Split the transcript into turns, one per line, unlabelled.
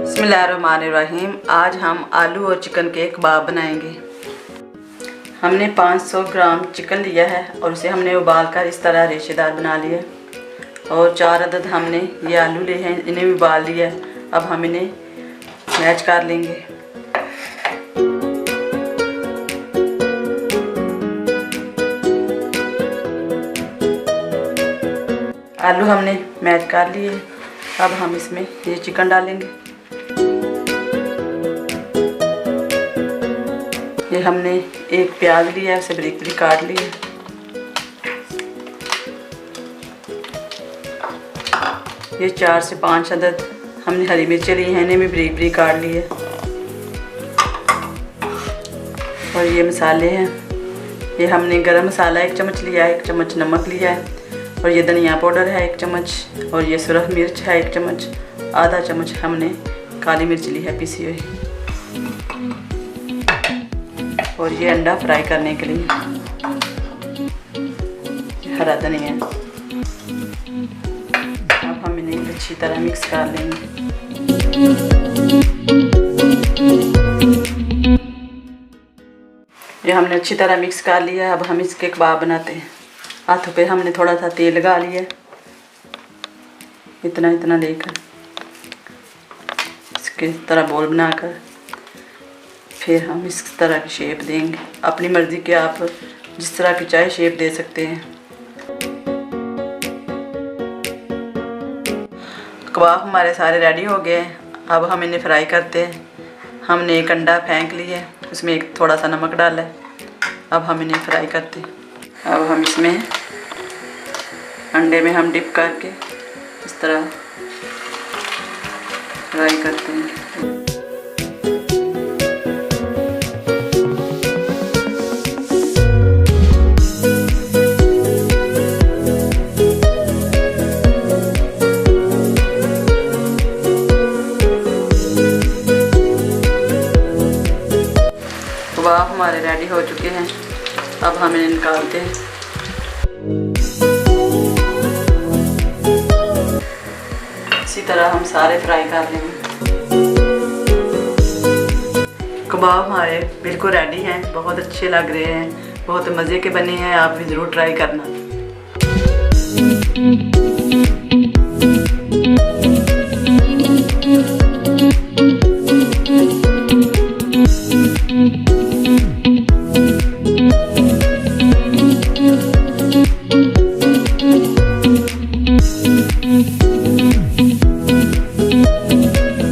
बिस्मिल्लाहिर्रहमानिर्रहीम। आज हम आलू और चिकन के कबाब बनाएंगे। हमने 500 ग्राम चिकन लिया है और उसे हमने उबाल कर इस तरह रेशेदार बना लिया। और 4 अदद हमने ये आलू लिए हैं, इन्हें भी उबाल लिया। अब हम इन्हें मैच कर लेंगे। आलू हमने मैच कर लिए। अब हम इसमें ये चिकन डालेंगे। ये हमने एक प्याज लिया है, उसे बारीक बारीक काट लिया। ये 4 से 5 अदद हमने हरी मिर्चें ली हैं, इन्हें भी बारीक बारीक काट लिए। और ये मसाले हैं, ये हमने गरम मसाला 1 चम्मच लिया है, 1 चम्मच नमक लिया है, और ये धनिया पाउडर है 1 चम्मच, और ये सुरख मिर्च है 1 चम्मच, आधा चम्मच हमने काली मिर्च ली है पिसी हुई, और ये अंडा फ्राई करने के लिए हरा धनिया। अब हम इन्हें अच्छी तरह मिक्स कर लेंगे। ये हमने अच्छी तरह मिक्स कर लिया। अब हम इसके कबाब बनाते हैं। हाथों पे हमने थोड़ा सा तेल लगा लिया, इतना इतना लेकर इसके तरह बोल बनाकर फिर हम इस तरह की शेप देंगे। अपनी मर्ज़ी के आप जिस तरह की चाहे शेप दे सकते हैं। कबाब हमारे सारे रेडी हो गए हैं। अब हम इन्हें फ्राई करते हैं। हमने एक अंडा फेंक लिया है, उसमें एक थोड़ा सा नमक डाला है। अब हम इन्हें फ्राई करते हैं। अब हम इसमें अंडे में हम डिप करके इस तरह फ्राई करते हैं। कबाब हमारे रेडी हो चुके हैं। अब हम इन्हें निकालते हैं। इसी तरह हम सारे फ्राई कर लेंगे। कबाब हमारे बिल्कुल रेडी हैं, बहुत अच्छे लग रहे हैं, बहुत मज़े के बने हैं। आप भी ज़रूर ट्राई करना।